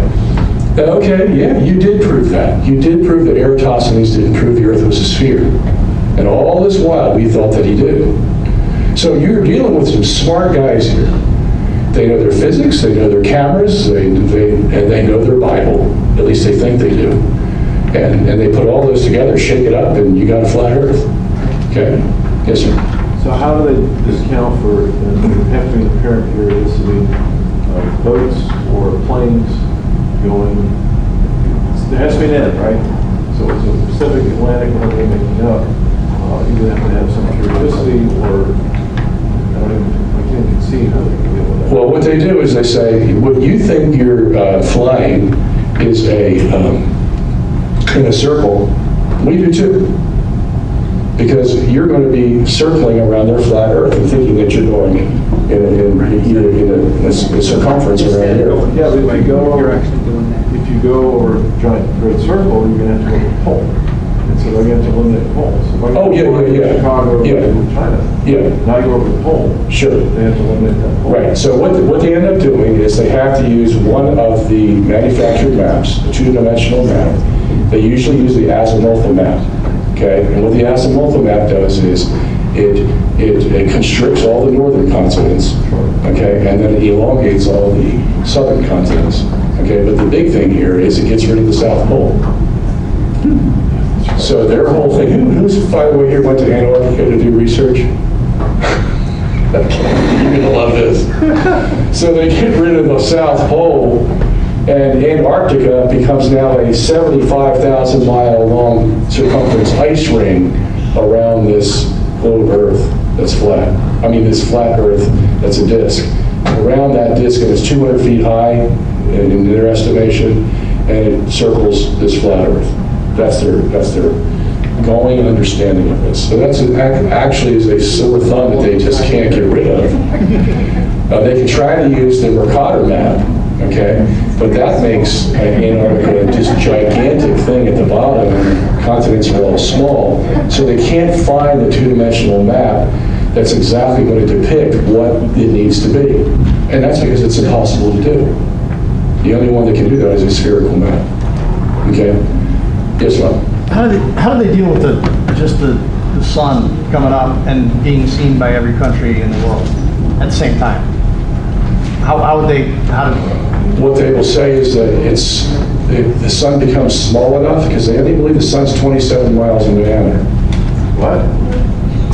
Okay, yeah, you did prove that. You did prove that Eratosthenes didn't prove the Earth was a sphere. And all this while, we thought that he did. So you're dealing with some smart guys here. They know their physics, they know their cameras, and they know their Bible. At least they think they do. And they put all those together, shake it up, and you got a flat Earth. Okay? Yes, sir. So how do they discount for, there have to be an apparent periodicity of boats or planes going, there has to be an end, right? So it's a Pacific, Atlantic, whatever they're making up. You have to have some periodicity, or I can't conceive how they can deal with that. Well, what they do is they say, what you think you're flying is in a circle, we do too. Because you're going to be circling around their flat Earth and thinking that you're going in a circumference around here. Yeah, but if you go over a giant great circle, you're going to have to go to the pole. And so they're going to eliminate poles. So Oh, yeah. Chicago or Yeah. China. Yeah. Now you go over the pole. Sure. They have to eliminate that pole. Right, so what they end up doing is they have to use one of the manufactured maps, a two-dimensional map. They usually use the azimuthal map, okay? And what the azimuthal map does is it constricts all the northern continents, okay? And then it elongates all the southern continents, okay? But the big thing here is it gets rid of the South Pole. So their whole thing, who's, by the way, here went to Antarctica to do research? You're gonna love this. So they get rid of the South Pole, and Antarctica becomes now a 75,000 mile long circumference ice ring around this globe Earth that's flat. I mean, this flat Earth that's a disk. Around that disk, and it's 200 feet high in their estimation, and it circles this flat Earth. That's their going understanding of this. So that's actually is a sore thumb that they just can't get rid of. They can try to use the Mercator map, okay, but that makes Antarctica just gigantic thing at the bottom, and continents are all small, so they can't find the two-dimensional map that's exactly going to depict what it needs to be. And that's because it's impossible to do. The only one that can do that is a spherical map. Okay? Yes, ma'am. How do they deal with the sun coming up and being seen by every country in the world at the same time? What they will say is that the sun becomes small enough because they believe the sun's 27 miles in diameter. What?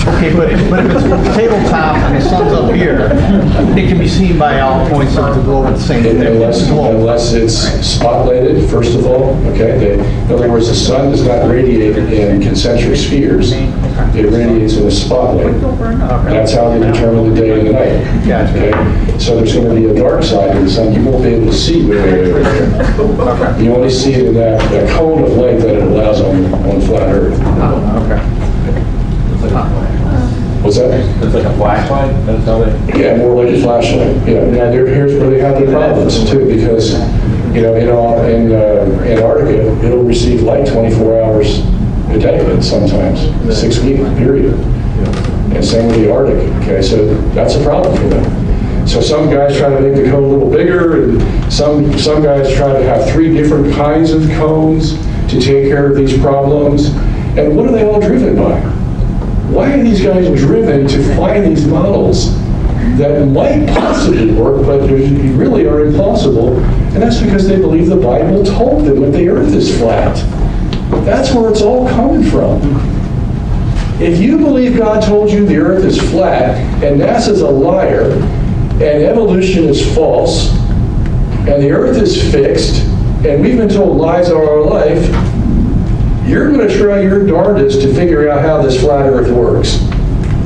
Okay, but if it's tabletop and the sun's up here, it can be seen by all points of the globe at the same time. Unless it's spotlighted, first of all, okay? In other words, the sun does not radiate in concentric spheres. It radiates in a spotlight. That's how they determine the day and the night. Gotcha. Okay? So there's going to be a dark side of the sun. You won't be able to see it. You only see it in that cone of light that it allows on flat Earth. Okay. What's that? It's like a flashlight? That's how they... Yeah, more like a flashlight. Yeah. Now, here's where they have their problems too, because in Antarctica, it'll receive light 24 hours a day, sometimes 6-week period. And same with the Arctic. Okay, so that's a problem for them. So some guys try to make the cone a little bigger, and some guys try to have 3 different kinds of cones to take care of these problems. And what are they all driven by? Why are these guys driven to find these models that might possibly work, but really are impossible? And that's because they believe the Bible told them that the Earth is flat. That's where it's all coming from. If you believe God told you the Earth is flat, and NASA's a liar, and evolution is false, and the Earth is fixed, and we've been told lies all our life, you're going to try your darndest to figure out how this flat Earth works,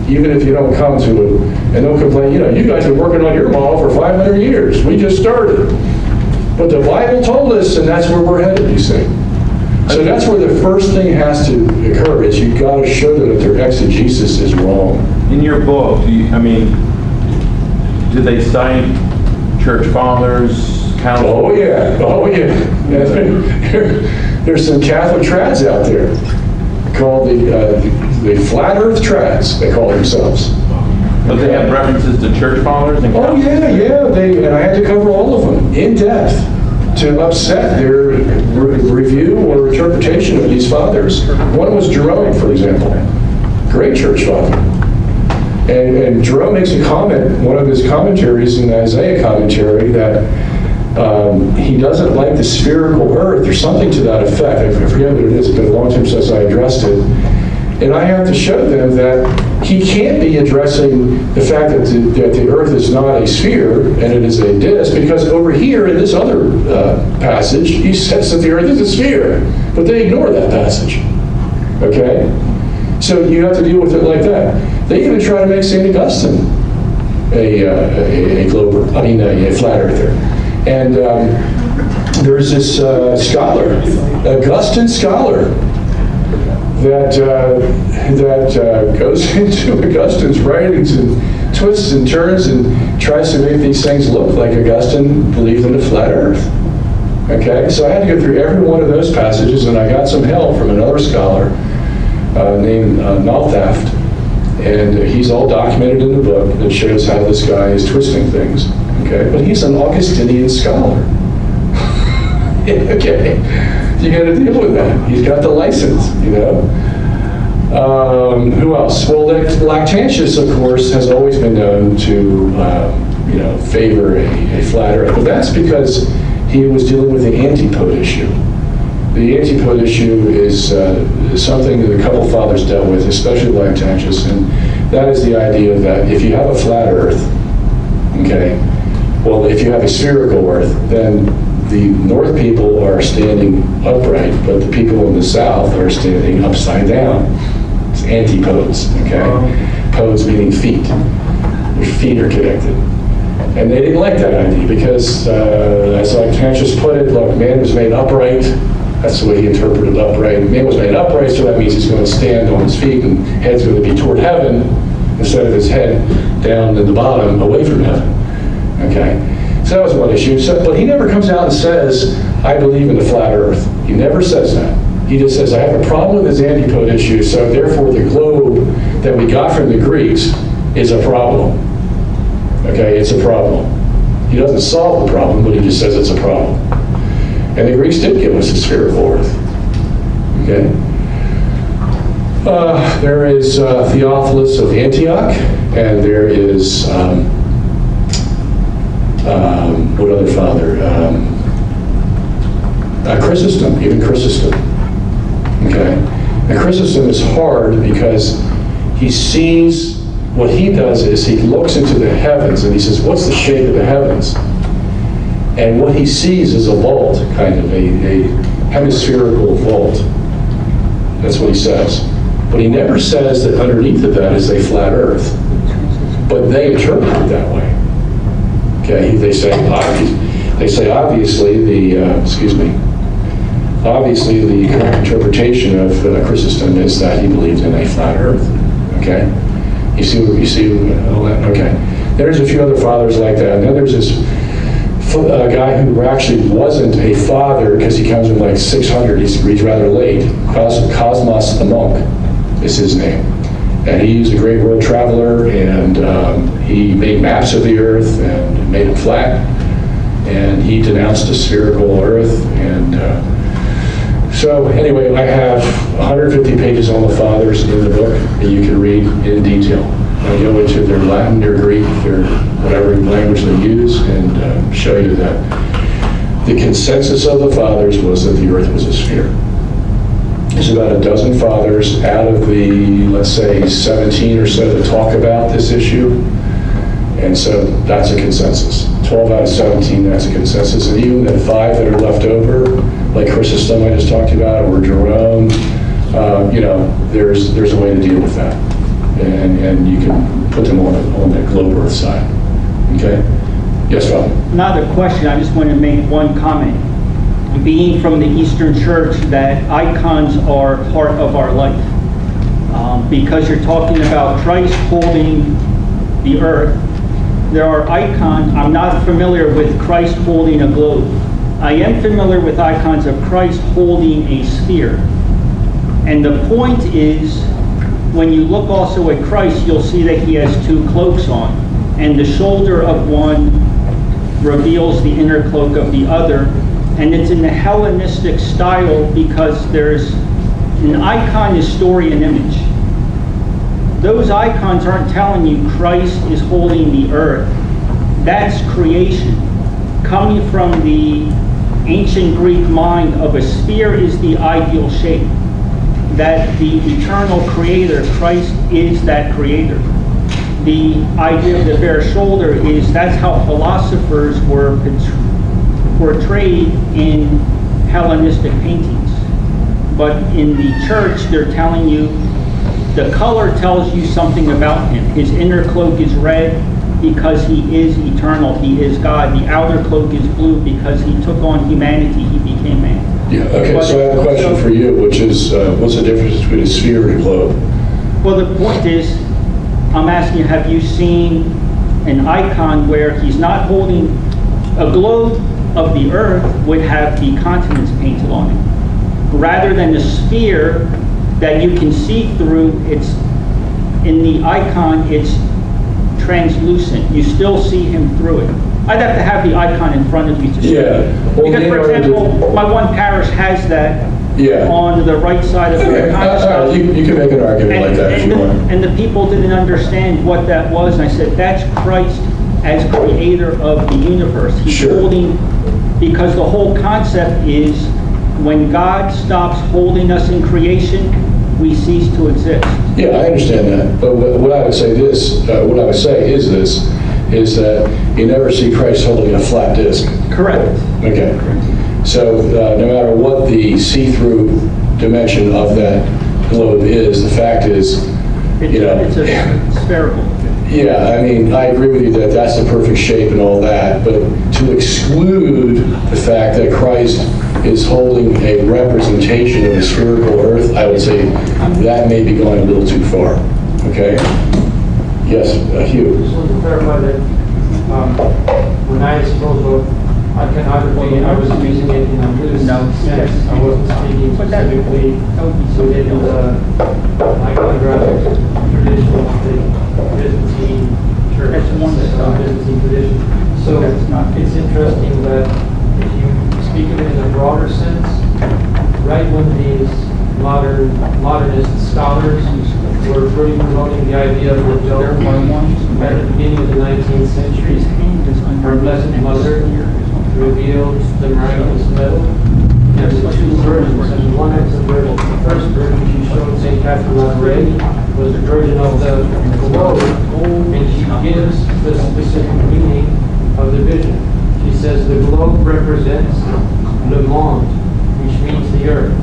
even if you don't come to it. And don't complain, you guys have been working on your model for 500 years. We just started. But the Bible told us, and that's where we're headed, you see. So that's where the first thing has to occur, is you've got to show them that their exegesis is wrong. In your book, do they cite church fathers, council? Oh, yeah. There's some Catholic trads out there called the Flat Earth trads, they call themselves. But they have references to church fathers and Oh, council? yeah. And I had to cover all of them in depth to upset their review or interpretation of these fathers. One was Jerome, for example, great church father. And Jerome makes a comment, one of his commentaries in the Isaiah commentary, that he doesn't like the spherical earth, or something to that effect. I forget what it is, it's been a long time since I addressed it. And I have to show them that he can't be addressing the fact that the earth is not a sphere and it is a disk, because over here in this other passage, he says that the earth is a sphere, but they ignore that passage. Okay? So you have to deal with it like that. They even try to make St. Augustine a flat earther. And there's this scholar, Augustine scholar, that goes into Augustine's writings and twists and turns and tries to make these things look like Augustine believed in a flat earth. Okay, so I had to go through every one of those passages, and I got some help from another scholar named Nalthaft, and he's all documented in the book that shows how this guy is twisting things. Okay, but he's an Augustinian scholar. Okay, you got to deal with that. He's got the license, you know. Who else? Well, Lactantius, of course, has always been known to, favor a flat earth, but that's because he was dealing with the antipode issue. The antipode issue is something that a couple fathers dealt with, especially Lactantius, and that is the idea that if you have a flat earth, okay, well, if you have a spherical earth, then the north people are standing upright, but the people in the south are standing upside down. It's antipodes, okay? Podes meaning feet. Their feet are connected. And they didn't like that idea because, as Lactantius put it, look, man was made upright. That's the way he interpreted upright. Man was made upright, so that means he's going to stand on his feet and head's going to be toward heaven instead of his head down at the bottom away from heaven. Okay? So that was one issue. But he never comes out and says, I believe in the flat earth. He never says that. He just says, I have a problem with this antipode issue, so therefore the globe that we got from the Greeks is a problem. Okay, it's a problem. He doesn't solve the problem, but he just says it's a problem. And the Greeks did give us a spherical earth. Okay? There is Theophilus of Antioch, and there is, what other father? Chrysostom, even Chrysostom. Okay? And Chrysostom is hard because he sees, what he does is he looks into the heavens and he says, what's the shape of the heavens? And what he sees is a vault, kind of a hemispherical vault. That's what he says. But he never says that underneath of that is a flat earth. But they interpret it that way. Okay, they say obviously the correct interpretation of Chrysostom is that he believed in a flat earth. Okay, you see all that? Okay, there's a few other fathers like that. And then there's this guy who actually wasn't a father because he comes in like 600. He's rather late. Cosmos the monk is his name. And he's a great world traveler, and he made maps of the earth and made it flat. And he denounced a spherical earth. And so anyway, I have 150 pages on the fathers in the book that you can read in detail. I go into their Latin, their Greek, their whatever language they use, and show you that the consensus of the fathers was that the earth was a sphere. There's about a dozen fathers out of the, let's say, 17 or so that talk about this issue. And so that's a consensus. 12 out of 17, that's a consensus. And even the 5 that are left over, like Chrysostom I just talked about, or Jerome, there's a way to deal with that. And you can put them on the globe earth side. Okay? Yes, Father? Not a question, I just want to make one comment. being from the Eastern Church, that icons are part of our life. Because you're talking about Christ holding the earth, there are icons. I'm not familiar with Christ holding a globe. I am familiar with icons of Christ holding a sphere. And the point is, when you look also at Christ, you'll see that he has two cloaks on. And the shoulder of one reveals the inner cloak of the other. And it's in the Hellenistic style because there's an icon is story and image. Those icons aren't telling you Christ is holding the earth. That's creation. Coming from the ancient Greek mind of a sphere is the ideal shape. That the eternal creator, Christ, is that creator. The idea of the bare shoulder is that's how philosophers were portrayed in Hellenistic paintings. But in the church, they're telling you, the color tells you something about him. His inner cloak is red because he is eternal, he is God. The outer cloak is blue because he took on humanity, he became man. Yeah, okay, so I have a question for you, which is, what's the difference between a sphere and a globe? Well, the point is, I'm asking you, have you seen an icon where he's not holding a globe of the earth would have the continents painted on it, rather than a sphere that you can see through? It's in the icon, it's translucent. You still see him through it. I'd have to have the icon in front of you to show you. Well, because, for example, my one parish has that on the right side of the icon. You can make an argument like that if you want. And the people didn't understand what that was. And I said, that's Christ as creator of the universe. He's holding, because the whole concept is when God stops holding us in creation, we cease to exist. Yeah, I understand that. But what I would say is that you never see Christ holding a flat disc. Correct. Okay. So no matter what the see-through dimension of that globe is, the fact is, it's a spherical. Yeah, I mean, I agree with you that that's the perfect shape and all that, but to exclude the fact that Christ is holding a representation of a spherical earth, I would say that may be going a little too far. Okay? Yes, Hugh. Just wanted to clarify that when I spoke of iconography, I was using it in a loose sense. I wasn't speaking specifically within the iconographic tradition of the Byzantine church. That's one Byzantine tradition. So it's interesting that if you speak of it in a broader sense, right when these modernist scholars were really promoting the idea of the dome at the beginning of the 19th century, our Blessed Mother revealed the miraculous medal. There were two versions, and one of the first version she showed St. Catherine Lateran was the version of the globe, and she gives the specific meaning of the vision. She says the globe represents le monde, which means the earth.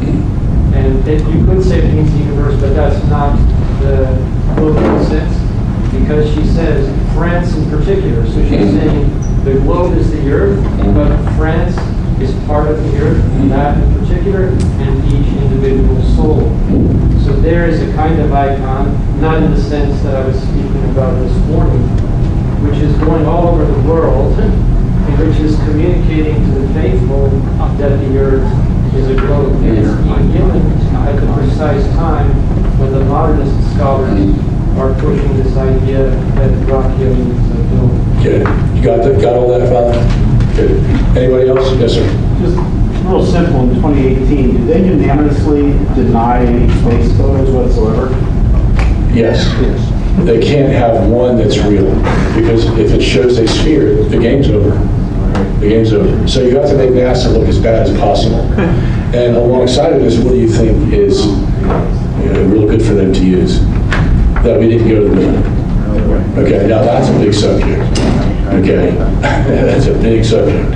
And you could say it means the universe, but that's not the global sense, because she says France in particular. So she's saying the globe is the earth, but France is part of the earth, and that in particular, and each individual soul. So there is a kind of icon, not in the sense that I was speaking about this morning, which is going all over the world, and which is communicating to the faithful that the earth is a globe. And it's being given at the precise time when the modernist scholars are pushing this idea that rock healing is a dome. Good. You got all that, Father? Good. Anybody else? Yes, sir. Just real simple, in 2018, did they unanimously deny any space photos whatsoever? Yes. They can't have one that's real, because if it shows a sphere, the game's over. The game's over. So you have to make NASA look as bad as possible. And alongside of this, what do you think is real good for them to use? That we didn't go to the moon. Okay, now that's a big subject. Okay, that's a big subject.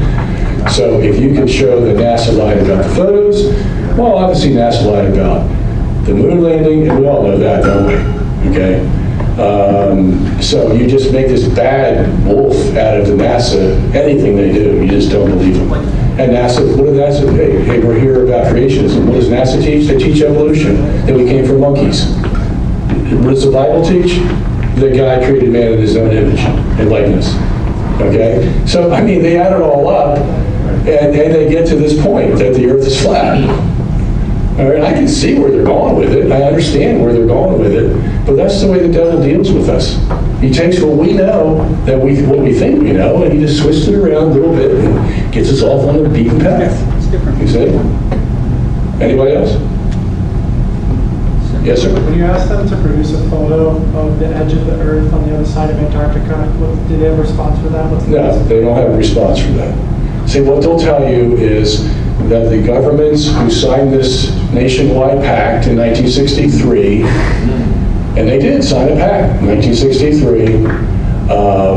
So if you could show that NASA lied about the photos, well, obviously NASA lied about the moon landing, and we all know that, don't we? Okay. So you just make this bad wolf out of the NASA, anything they do, you just don't believe them. And NASA, what did NASA, hey, we're here about creationism. What does NASA teach? They teach evolution, that we came from monkeys. What does the Bible teach? That God created man in his own image and likeness. Okay? So, I mean, they add it all up, and they get to this point that the earth is flat. All right, I can see where they're going with it. I understand where they're going with it, but that's the way the devil deals with us. He takes what we know, what we think we know, and he just twists it around a little bit and gets us off on the beaten path. It's different. You see? Anybody else? Yes, sir. When you asked them to produce a photo of the edge of the Earth on the other side of Antarctica, did they have a response for that? No, they don't have a response for that. See, what they'll tell you is that the governments who signed this nationwide pact in 1963, and they did sign a pact in 1963,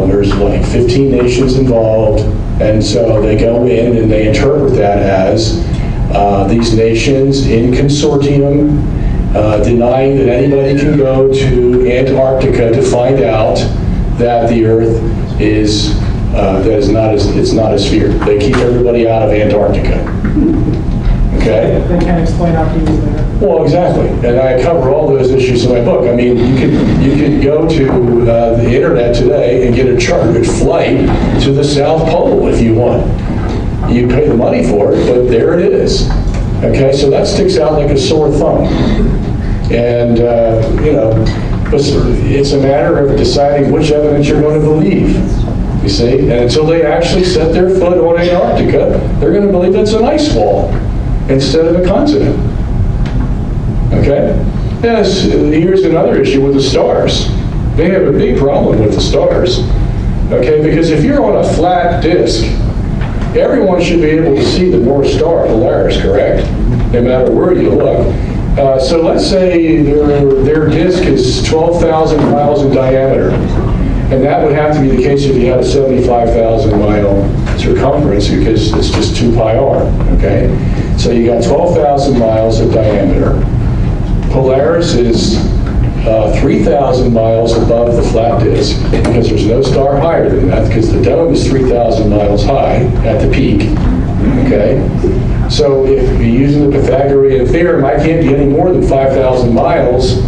there's like 15 nations involved, and so they go in and they interpret that as these nations in consortium denying that anybody can go to Antarctica to find out that the Earth is it's not a sphere. They keep everybody out of Antarctica. Okay? They can't explain how to use there. Well, exactly, and I cover all those issues in my book. I mean, you can go to the internet today and get a chartered flight to the South Pole if you want. You pay the money for it, but there it is. Okay, so that sticks out like a sore thumb. And, it's a matter of deciding which evidence you're going to believe, you see? And until they actually set their foot on Antarctica, they're going to believe it's an ice wall instead of a continent. Okay? Yes, here's another issue with the stars. They have a big problem with the stars. Okay, because if you're on a flat disk, everyone should be able to see the North Star, Polaris, correct? No matter where you look. So let's say their disk is 12,000 miles in diameter. And that would have to be the case if you had a 75,000 mile circumference because it's just 2 pi r, okay? So you got 12,000 miles of diameter. Polaris is 3,000 miles above the flat disk because there's no star higher than that because the dome is 3,000 miles high at the peak, okay? So if you're using the Pythagorean theorem, I can't be any more than 5,000 miles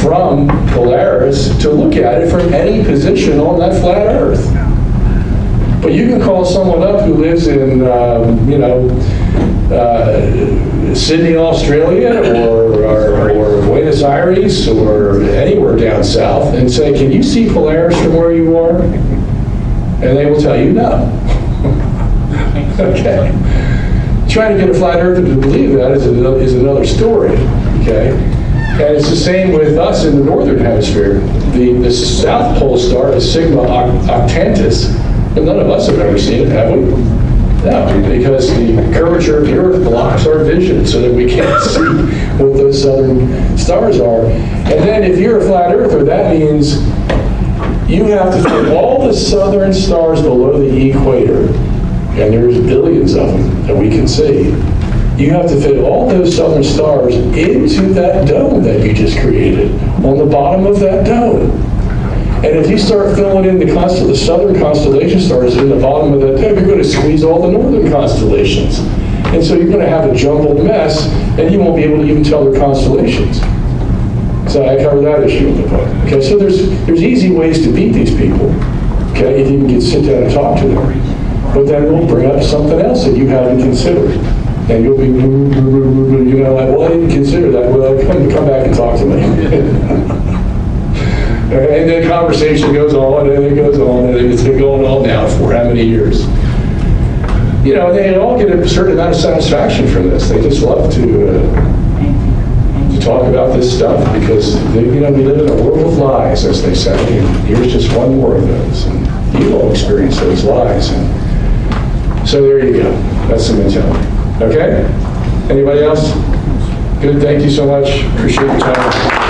from Polaris to look at it from any position on that flat Earth. But you can call someone up who lives in, Sydney, Australia, or Buenos Aires, or anywhere down south, and say, can you see Polaris from where you are? And they will tell you no. Okay. Trying to get a flat earther to believe that is another story, okay? And it's the same with us in the northern hemisphere. The South Pole star is Sigma Octantis, but none of us have ever seen it, have we? No, because the curvature of the Earth blocks our vision so that we can't see what those southern stars are. And then if you're a flat earther, that means you have to fit all the southern stars below the equator, and there's billions of them that we can see. You have to fit all those southern stars into that dome that you just created, on the bottom of that dome. And if you start filling in the southern constellation stars in the bottom of that dome, you're going to squeeze all the northern constellations. And so you're going to have a jumbled mess, and you won't be able to even tell their constellations. So I cover that issue in the book. Okay, so there's easy ways to beat these people, okay, if you can sit down and talk to them. But then we'll bring up something else that you haven't considered. And you'll be, like, well, I didn't consider that. Well, come back and talk to me. And then conversation goes on, and it goes on, and it's been going on now for how many years? They all get a certain amount of satisfaction from this. They just love to talk about this stuff because, we live in a world of lies, as they say. And here's just one more of those. And you all experience those lies. And so there you go. That's the mentality. Okay? Anybody else? Good, thank you so much. Appreciate your time.